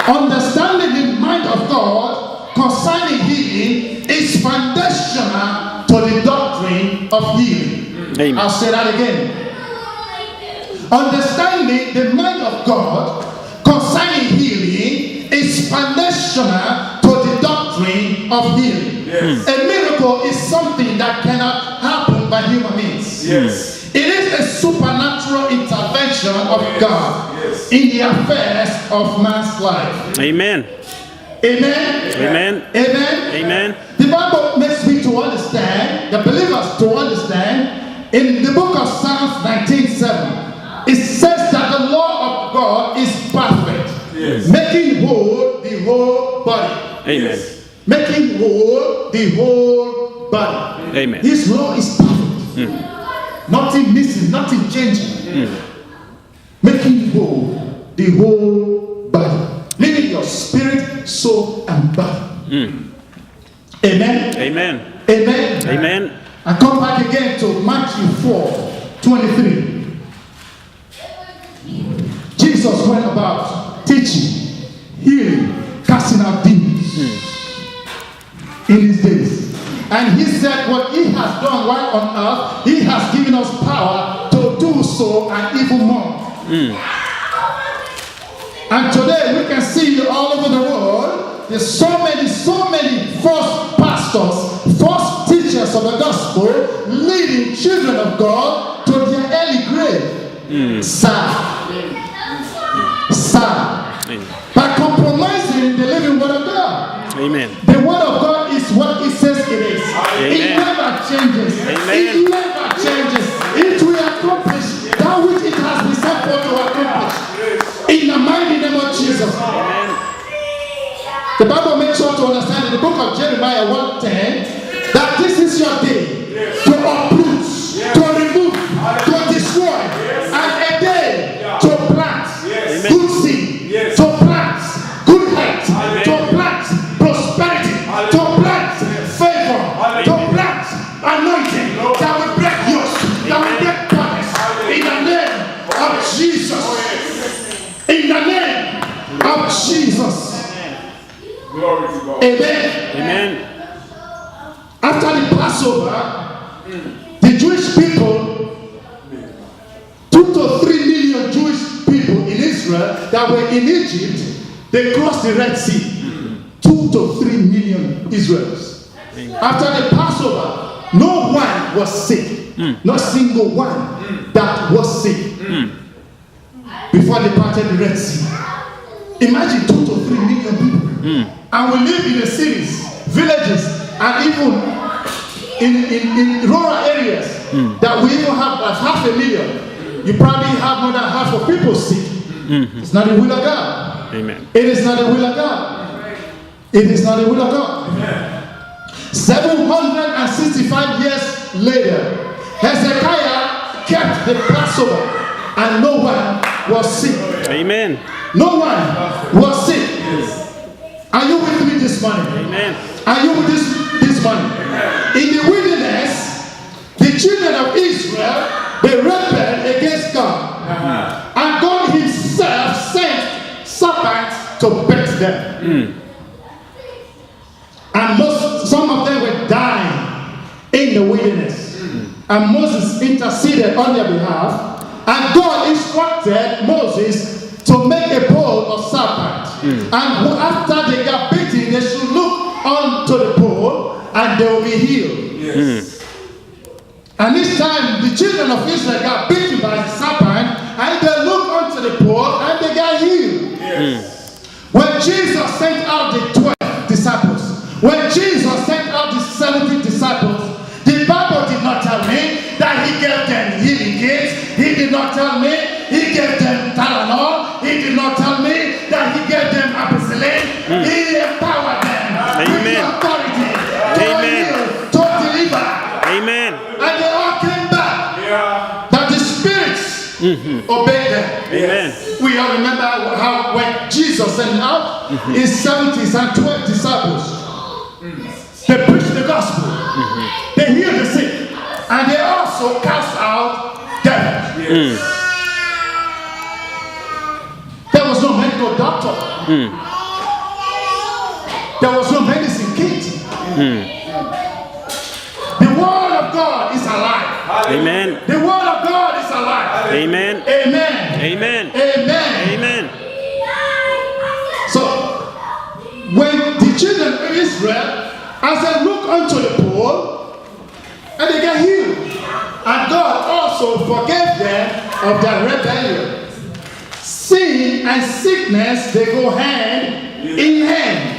Understanding the mind of God concerning healing is foundational to the doctrine of healing. Amen. I'll say that again. Understanding the mind of God concerning healing is foundational to the doctrine of healing. Yes. A miracle is something that cannot happen by human means. Yes. It is a supernatural intervention of God Yes. in the affairs of man's life. Amen. Amen. Amen. Amen. Amen. The Bible makes me to understand, the believers to understand, in the book of Psalms 19:7, it says that the law of God is perfect, Yes. making whole the whole body. Amen. Making whole the whole body. Amen. His law is perfect. Nothing missing, nothing changing. Making whole the whole body. Meaning your spirit, soul, and body. Amen. Amen. Amen. Amen. I come back again to Matthew 4:23. Jesus went about teaching, healing, casting out demons in his days. And he said what he has done while on earth, he has given us power to do so and even more. And today we can see all over the world, there's so many false pastors, false teachers of the gospel, leading children of God to their early grave. Sad. By compromising in the living word of God. Amen. The word of God is what it says it is. It never changes. It never changes. It will accomplish that which it has been sent for to accomplish. In the mighty name of Jesus. Amen. The Bible makes sure to understand in the book of Jeremiah 1:10 that this is your day to uproot, to remove, to destroy, and a day to plant good seed, to plant good health, to plant prosperity, to plant favor, to plant anointing that will break yokes, that will break burdens. In the name of Jesus. In the name of Jesus. Glory to God. Amen. Amen. After the Passover, the Jewish people, 2 to 3 million Jewish people in Israel that were in Egypt, they crossed the Red Sea. 2 to 3 million Israelites. After the Passover, no one was sick. Not single one that was sick before they parted the Red Sea. Imagine 2 to 3 million people. And we live in the cities, villages, and even in rural areas that we even have like 500,000. You probably have more than half of people sick. It's not the will of God. Amen. It is not the will of God. It is not the will of God. 765 years later, Hezekiah kept the Passover and no one was sick. Amen. No one was sick. Are you with me this morning? Amen. Are you with this morning? In the wilderness, the children of Israel, they rebelled against God. And God himself sent serpents to bite them. And some of them were dying in the wilderness. And Moses interceded on their behalf. And God instructed Moses to make a pole of serpent. And after they got beaten, they should look onto the pole and they will be healed. Yes. And this time, the children of Israel got beaten by the serpent and they looked onto the pole and they got healed. Yes. When Jesus sent out the 12 disciples, when Jesus sent out the 70 disciples, the Bible did not tell me that he gave them healing gifts. He did not tell me he gave them Tylenol. He did not tell me that he gave them ampicillin. He empowered them with the authority to heal, to deliver. Amen. And they all came back. Yeah. That the spirits obeyed them. Amen. We all remember how when Jesus sent out his 70 and 12 disciples, they preached the gospel. They healed the sick. And they also cast out devils. There was no medical doctor. there was no medicine kit. The word of God is alive. Amen. The word of God is alive. Amen. Amen. Amen. Amen. Amen. So, when the children of Israel, as they look unto the pool, and they get healed, and God also forgave them of their rebellion. Sin and sickness, they go hand in hand.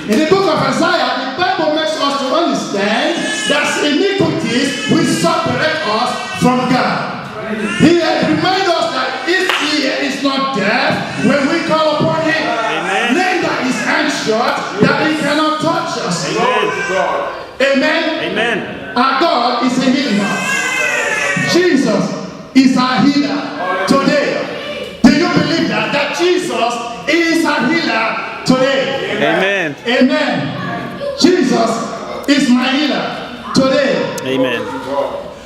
In the book of Isaiah, the Bible makes us to understand that iniquities will separate us from God. He reminds us that his ear is not deaf when we call upon him. Amen. Neither is hand shut that he cannot touch us. Amen. Amen. Our God is a healer. Jesus is our healer today. Do you believe that? That Jesus is our healer today. Amen. Amen. Jesus is my healer today. Amen.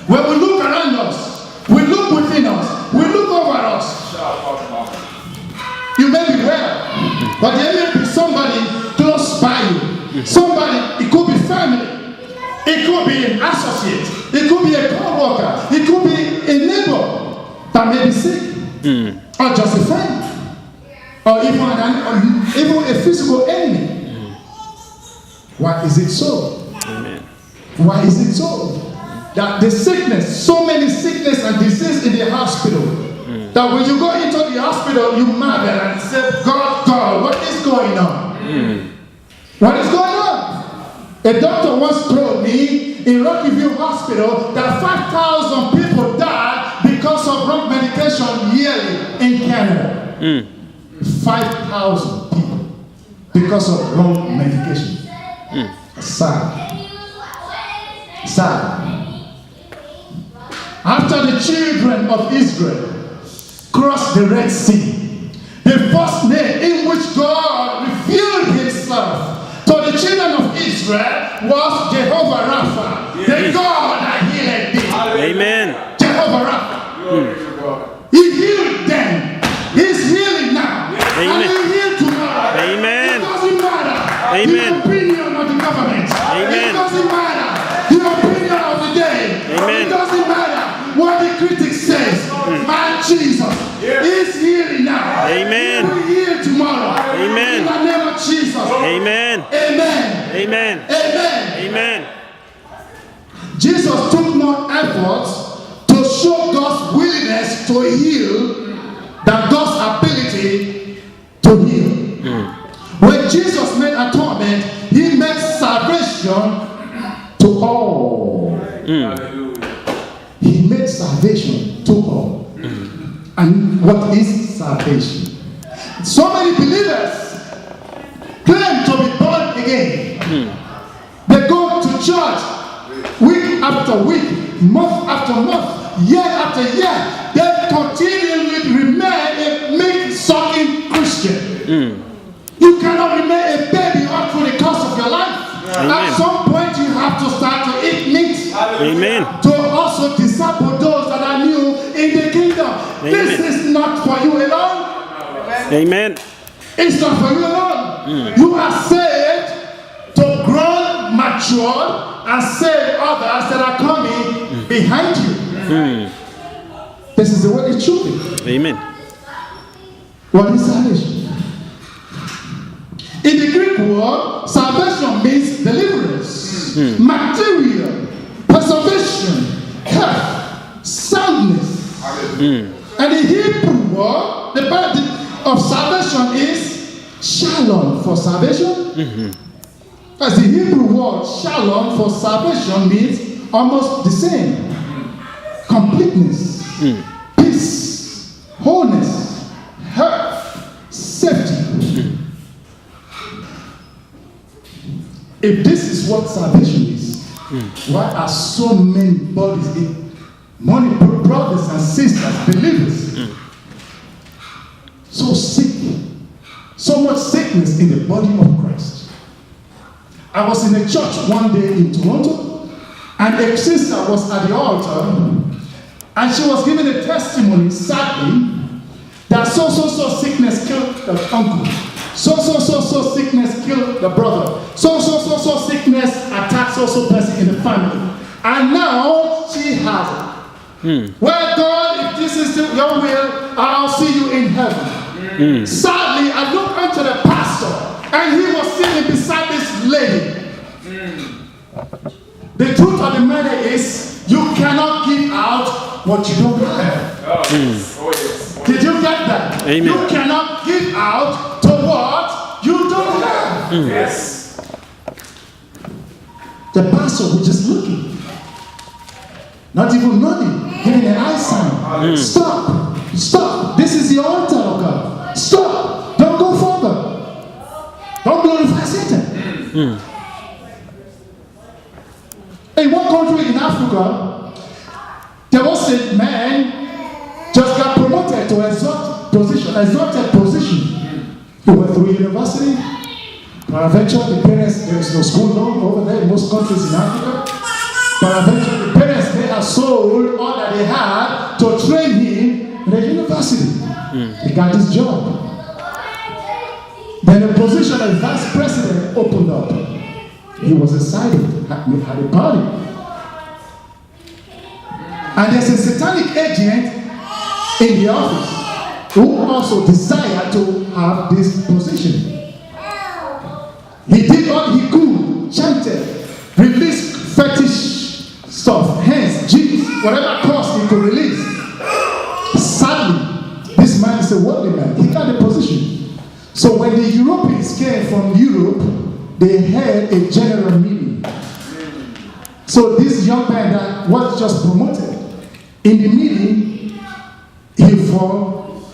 When we look around us, we look within us, we look over us. You may be well, but there may be somebody close by you. Somebody, it could be family, it could be an associate, it could be a co-worker, it could be a neighbor that may be sick, or just a friend, or even a physical enemy. Why is it so? Amen. Why is it so? That the sickness, so many sickness and disease in the hospital, that when you go into the hospital, you marvel and say, God, what is going on? What is going on? A doctor once told me in Rockville Hospital that 5,000 people died because of wrong medication yearly in Canada. 5,000 people because of wrong medication. Sad. After the children of Israel crossed the Red Sea, the first name in which God revealed himself to the children of Israel was Jehovah Rapha, the God that healed them. Amen. Jehovah Rapha. He healed them. He's healing now. Amen. And he'll heal tomorrow. Amen. It doesn't matter Amen. the opinion of the government. Amen. It doesn't matter the opinion of the day. Amen. It doesn't matter what the critic says. My Jesus is healing now. Amen. He will heal tomorrow. Amen. In the name of Jesus. Amen. Amen. Amen. Amen. Amen. Jesus took more effort to show God's willingness to heal than God's ability to heal. When Jesus made atonement, he made salvation to all. He made salvation to all. And what is salvation? So many believers claim to be born again. They go to church week after week, month after month, year after year. They continually remain a milk-sucking Christian. You cannot remain a baby all through the course of your life. Amen. At some point, you have to start to eat meat. Amen. To also disciple those that are new in the kingdom. Amen. This is not for you alone. Amen. It's not for you alone. You are saved to grow, mature, and save others that are coming behind you. This is the way it should be. Amen. What is salvation? In the Greek word, salvation means deliverance, material, preservation, health, soundness. And the Hebrew word, the word of salvation is shalom for salvation. As the Hebrew word shalom for salvation means almost the same. Completeness, peace, wholeness, health, safety. If this is what salvation is, why are so many bodies, many brothers and sisters, believers, so sick? So much sickness in the body of Christ. I was in a church one day in Toronto, and a sister was at the altar, and she was giving a testimony, sadly, that so sickness killed her uncle. So sickness killed the brother. So sickness attacks also person in the family. And now she has it. Well, God, if this is your will, I'll see you in heaven. Sadly, I looked unto the pastor, and he was sitting beside this lady. The truth of the matter is, you cannot give out what you don't have. Did you get that? Amen. You cannot give out to what you don't have. Yes. The pastor was just looking, not even nodding, giving an eye sign. Stop. This is the altar of God. Stop. Don't go further. Don't glorify Satan. In one country in Africa, there was a man just got promoted to exalted position. He went through university. Paraventure, the parents, there is no school loan over there in most countries in Africa. Paraventure, the parents, they have sold all that they had to train him in the university. He got his job. Then the position of vice president opened up. He was excited, had a party. And there's a satanic agent in the office who also desired to have this position. He did what he could, chanted, released fetish stuff, hands, jeans, whatever cost he could release. Sadly, this man is a worldly man. He got a position. So when the Europeans came from Europe, they had a general meeting. So this young man that was just promoted, in the meeting, he fell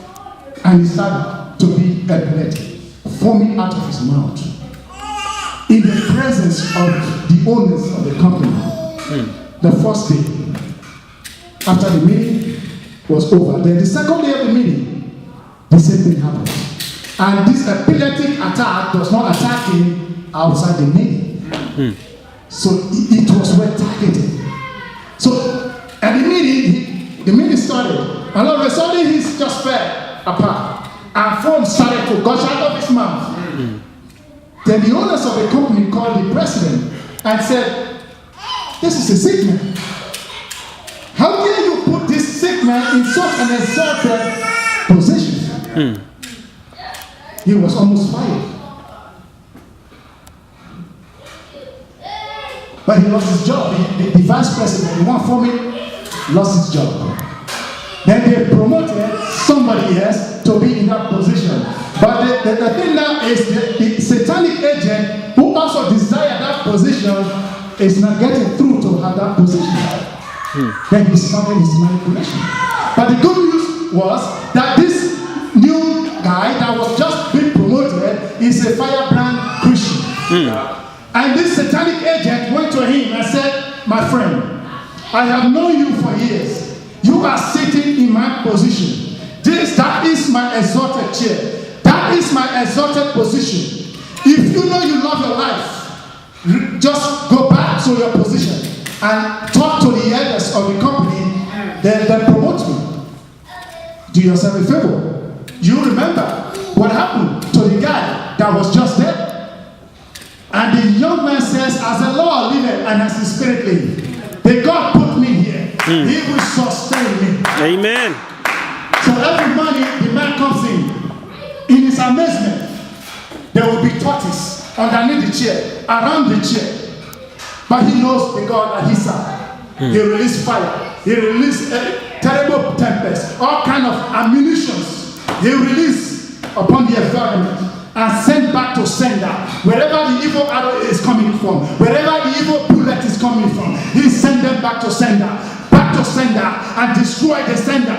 and he started to be epileptic, foaming out of his mouth. In the presence of the owners of the company, the first day, after the meeting was over, then the second day of the meeting, the same thing happened. And this epileptic attack was not attacking outside the meeting. So it was well targeted. So at the meeting started, and all of a sudden he just fell apart, and foam started to gush out of his mouth. Then the owners of the company called the president and said, "This is a sick man. How dare you put this sick man in such an exalted position?" He was almost fired. But he lost his job. The vice president, the one for me, lost his job. Then they promoted somebody else to be in that position. But the thing now is the satanic agent who also desired that position is not getting through to have that position. Then he started his manipulation. But the good news was that this new guy that was just being promoted is a firebrand Christian. And this satanic agent went to him and said, "My friend, I have known you for years. You are sitting in my position. That is my exalted chair. That is my exalted position. If you know you love your life, just go back to your position and talk to the elders of the company, then promote me. Do yourself a favor." You remember what happened to the guy that was just there? And the young man says, "As the Lord liveth and as his spirit liveth, the God put me here. He will sustain me." Amen. So every morning the man comes in his amazement, there will be tortoise underneath the chair, around the chair. But he knows the God that he serves. He released fire. He released terrible tempest, all kind of ammunitions. He released upon the environment and sent back to sender. Wherever the evil arrow is coming from, wherever the evil bullet is coming from, he sent them back to sender, and destroy the sender.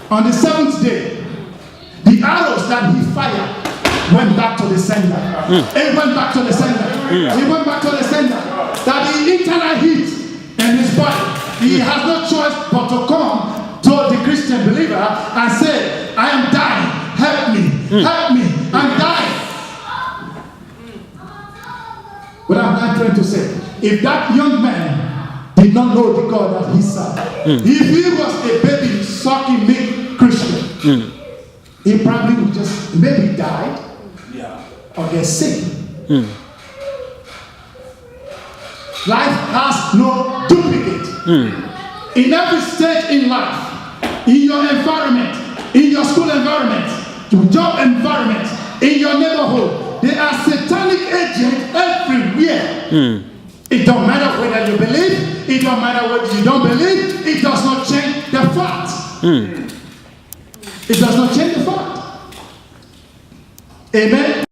On the seventh day, the arrows that he fired went back to the sender. It went back to the sender. It went back to the sender. That the internal heat in his body, he has no choice but to come to the Christian believer and say, "I am dying. Help me, I'm dying." What I'm trying to say, if that young man did not know the God that he served, if he was a baby sucking milk Christian, he probably would just maybe die Yeah. or get sick. Life has no duplicate. In every stage in life, in your environment, in your school environment, your job environment, in your neighborhood, there are satanic agents everywhere. It don't matter whether you believe, it don't matter whether you don't believe, it does not change the fact. It does not change the fact. Amen?